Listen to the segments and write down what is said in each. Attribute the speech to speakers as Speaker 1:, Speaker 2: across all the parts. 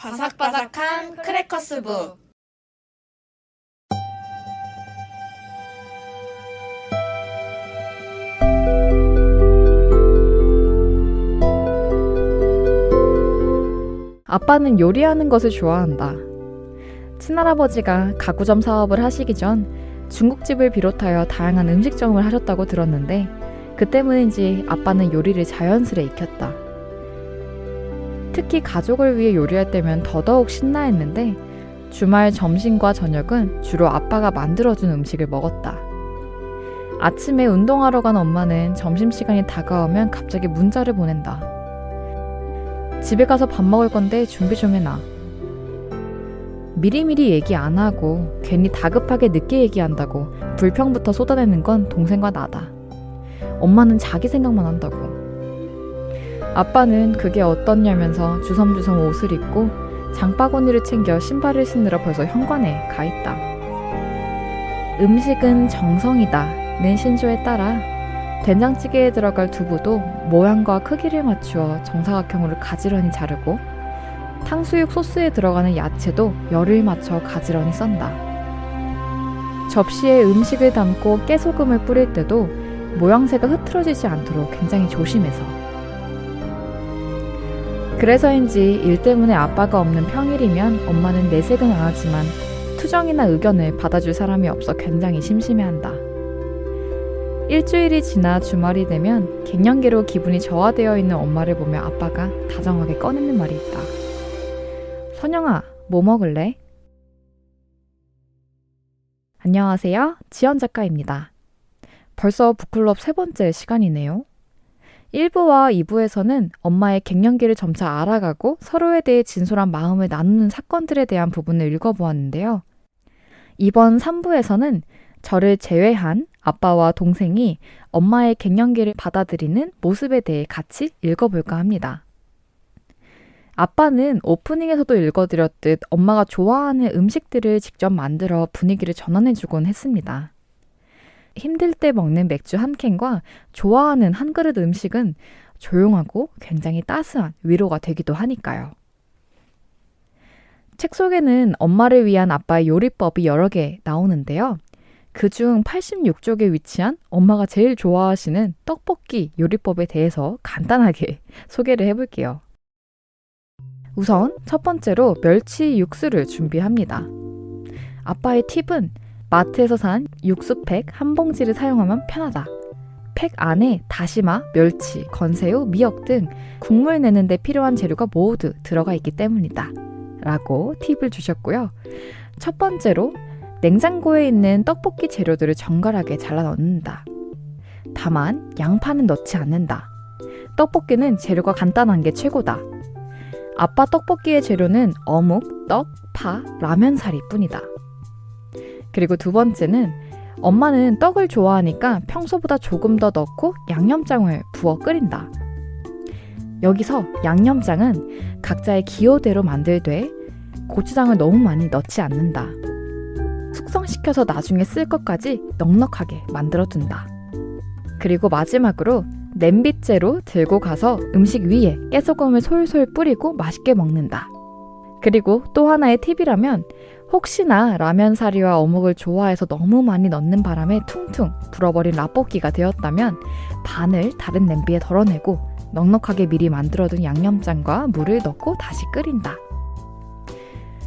Speaker 1: 바삭바삭한 크래커스북.
Speaker 2: 아빠는 요리하는 것을 좋아한다. 친할아버지가 가구점 사업을 하시기 전 중국집을 비롯하여 다양한 음식점을 하셨다고 들었는데 그 때문인지 아빠는 요리를 자연스레 익혔다. 특히 가족을 위해 요리할 때면 더더욱 신나했는데 주말 점심과 저녁은 주로 아빠가 만들어준 음식을 먹었다. 아침에 운동하러 간 엄마는 점심시간이 다가오면 갑자기 문자를 보낸다. 집에 가서 밥 먹을 건데 준비 좀 해놔. 미리미리 얘기 안 하고 괜히 다급하게 늦게 얘기한다고 불평부터 쏟아내는 건 동생과 나다. 엄마는 자기 생각만 한다고. 아빠는 그게 어떻냐면서 주섬주섬 옷을 입고 장바구니를 챙겨 신발을 신으러 벌써 현관에 가 있다. 음식은 정성이다 는 신조에 따라 된장찌개에 들어갈 두부도 모양과 크기를 맞추어 정사각형으로 가지런히 자르고 탕수육 소스에 들어가는 야채도 열을 맞춰 가지런히 썬다. 접시에 음식을 담고 깨소금을 뿌릴 때도 모양새가 흐트러지지 않도록 굉장히 조심해서. 그래서인지 일 때문에 아빠가 없는 평일이면 엄마는 내색은 안 하지만 투정이나 의견을 받아줄 사람이 없어 굉장히 심심해한다. 일주일이 지나 주말이 되면 갱년기로 기분이 저하되어 있는 엄마를 보며 아빠가 다정하게 꺼내는 말이 있다. 선영아, 뭐 먹을래? 안녕하세요. 지연 작가입니다. 벌써 북클럽 3번째 시간이네요. 1부와 2부에서는 엄마의 갱년기를 점차 알아가고 서로에 대해 진솔한 마음을 나누는 사건들에 대한 부분을 읽어보았는데요. 이번 3부에서는 저를 제외한 아빠와 동생이 엄마의 갱년기를 받아들이는 모습에 대해 같이 읽어볼까 합니다. 아빠는 오프닝에서도 읽어드렸듯 엄마가 좋아하는 음식들을 직접 만들어 분위기를 전환해주곤 했습니다. 힘들 때 먹는 맥주 한 캔과 좋아하는 한 그릇 음식은 조용하고 굉장히 따스한 위로가 되기도 하니까요. 책 속에는 엄마를 위한 아빠의 요리법이 여러 개 나오는데요. 그중 86쪽에 위치한 엄마가 제일 좋아하시는 떡볶이 요리법에 대해서 간단하게 소개를 해볼게요. 우선 첫 번째로 멸치 육수를 준비합니다. 아빠의 팁은 마트에서 산 육수팩 한 봉지를 사용하면 편하다. 팩 안에 다시마, 멸치, 건새우, 미역 등 국물 내는 데 필요한 재료가 모두 들어가 있기 때문이다. 라고 팁을 주셨고요. 첫 번째로 냉장고에 있는 떡볶이 재료들을 정갈하게 잘라 넣는다. 다만 양파는 넣지 않는다. 떡볶이는 재료가 간단한 게 최고다. 아빠 떡볶이의 재료는 어묵, 떡, 파, 라면사리 뿐이다. 그리고 두 번째는 엄마는 떡을 좋아하니까 평소보다 조금 더 넣고 양념장을 부어 끓인다. 여기서 양념장은 각자의 기호대로 만들되 고추장을 너무 많이 넣지 않는다. 숙성시켜서 나중에 쓸 것까지 넉넉하게 만들어둔다. 그리고 마지막으로 냄비째로 들고 가서 음식 위에 깨소금을 솔솔 뿌리고 맛있게 먹는다. 그리고 또 하나의 팁이라면 혹시나 라면 사리와 어묵을 좋아해서 너무 많이 넣는 바람에 퉁퉁 불어버린 라볶이가 되었다면 반을 다른 냄비에 덜어내고 넉넉하게 미리 만들어둔 양념장과 물을 넣고 다시 끓인다.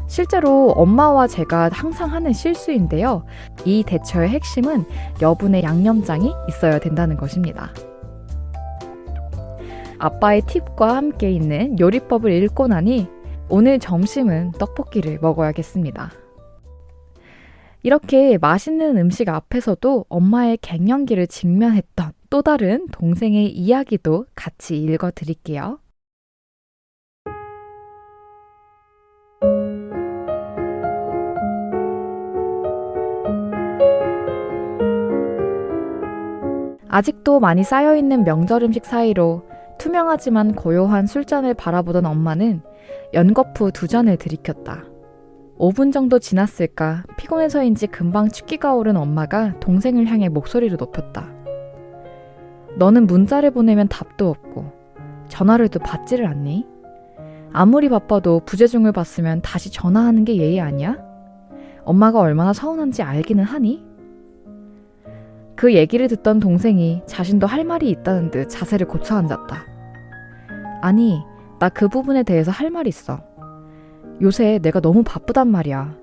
Speaker 2: 실제로 엄마와 제가 항상 하는 실수인데요. 이 대처의 핵심은 여분의 양념장이 있어야 된다는 것입니다. 아빠의 팁과 함께 있는 요리법을 읽고 나니 오늘 점심은 떡볶이를 먹어야겠습니다. 이렇게 맛있는 음식 앞에서도 엄마의 갱년기를 직면했던 또 다른 동생의 이야기도 같이 읽어드릴게요. 아직도 많이 쌓여있는 명절 음식 사이로 투명하지만 고요한 술잔을 바라보던 엄마는 연거푸 2잔을 들이켰다. 5분 정도 지났을까 피곤해서인지 금방 취기가 오른 엄마가 동생을 향해 목소리를 높였다. 너는 문자를 보내면 답도 없고 전화를 도 받지를 않니? 아무리 바빠도 부재중을 봤으면 다시 전화하는 게 예의 아니야? 엄마가 얼마나 서운한지 알기는 하니? 그 얘기를 듣던 동생이 자신도 할 말이 있다는 듯 자세를 고쳐 앉았다. 아니, 나 그 부분에 대해서 할 말 있어. 요새 내가 너무 바쁘단 말이야.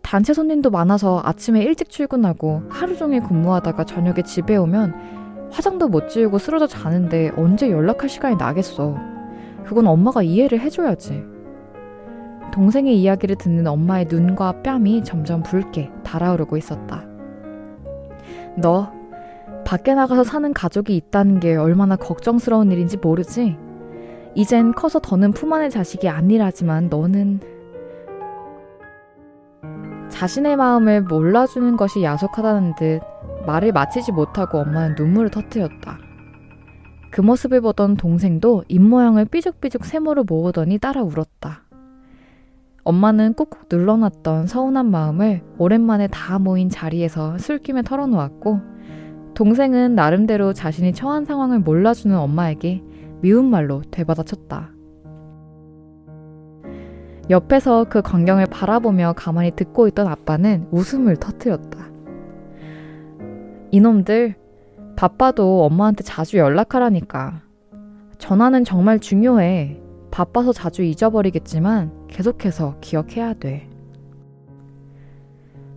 Speaker 2: 단체 손님도 많아서 아침에 일찍 출근하고 하루 종일 근무하다가 저녁에 집에 오면 화장도 못 지우고 쓰러져 자는데 언제 연락할 시간이 나겠어. 그건 엄마가 이해를 해줘야지. 동생의 이야기를 듣는 엄마의 눈과 뺨이 점점 붉게 달아오르고 있었다. 너 밖에 나가서 사는 가족이 있다는 게 얼마나 걱정스러운 일인지 모르지? 이젠 커서 더는 품 안의 자식이 아니라지만 너는 자신의 마음을 몰라주는 것이 야속하다는 듯 말을 마치지 못하고 엄마는 눈물을 터뜨렸다. 그 모습을 보던 동생도 입모양을 삐죽삐죽 세모로 모으더니 따라 울었다. 엄마는 꾹꾹 눌러놨던 서운한 마음을 오랜만에 다 모인 자리에서 술김에 털어놓았고, 동생은 나름대로 자신이 처한 상황을 몰라주는 엄마에게 미운 말로 되받아쳤다. 옆에서 그 광경을 바라보며 가만히 듣고 있던 아빠는 웃음을 터뜨렸다. 이놈들, 바빠도 엄마한테 자주 연락하라니까. 전화는 정말 중요해. 바빠서 자주 잊어버리겠지만 계속해서 기억해야 돼.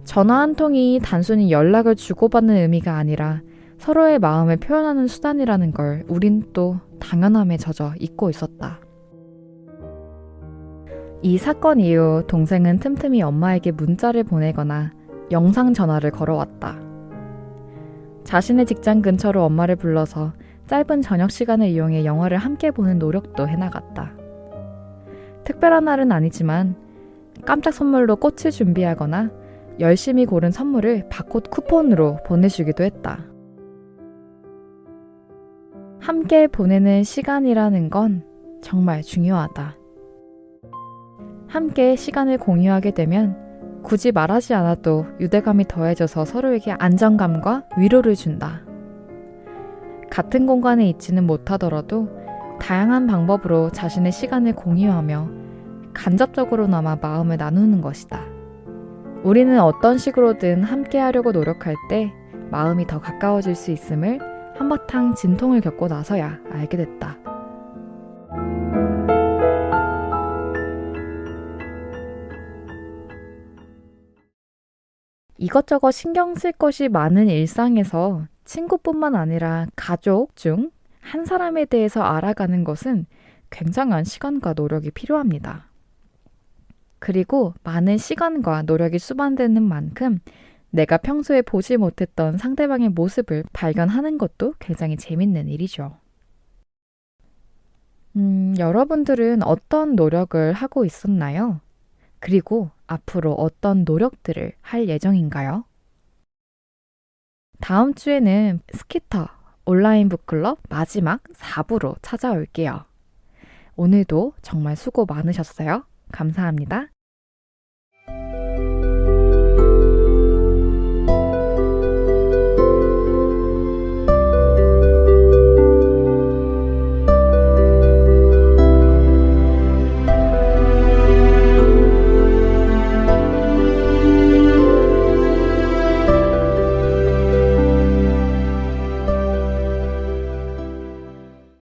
Speaker 2: 전화 한 통이 단순히 연락을 주고받는 의미가 아니라 서로의 마음을 표현하는 수단이라는 걸 우린 또 당연함에 젖어 잊고 있었다. 이 사건 이후 동생은 틈틈이 엄마에게 문자를 보내거나 영상 전화를 걸어왔다. 자신의 직장 근처로 엄마를 불러서 짧은 저녁 시간을 이용해 영화를 함께 보는 노력도 해나갔다. 특별한 날은 아니지만 깜짝 선물로 꽃을 준비하거나 열심히 고른 선물을 바꽃 쿠폰으로 보내주기도 했다. 함께 보내는 시간이라는 건 정말 중요하다. 함께 시간을 공유하게 되면 굳이 말하지 않아도 유대감이 더해져서 서로에게 안정감과 위로를 준다. 같은 공간에 있지는 못하더라도 다양한 방법으로 자신의 시간을 공유하며 간접적으로나마 마음을 나누는 것이다. 우리는 어떤 식으로든 함께 하려고 노력할 때 마음이 더 가까워질 수 있음을 한바탕 진통을 겪고 나서야 알게 됐다. 이것저것 신경 쓸 것이 많은 일상에서 친구뿐만 아니라 가족 중 한 사람에 대해서 알아가는 것은 굉장한 시간과 노력이 필요합니다. 그리고 많은 시간과 노력이 수반되는 만큼 내가 평소에 보지 못했던 상대방의 모습을 발견하는 것도 굉장히 재밌는 일이죠. 여러분들은 어떤 노력을 하고 있었나요? 그리고 앞으로 어떤 노력들을 할 예정인가요? 다음 주에는 스키터 온라인 북클럽 마지막 4부로 찾아올게요. 오늘도 정말 수고 많으셨어요. 감사합니다.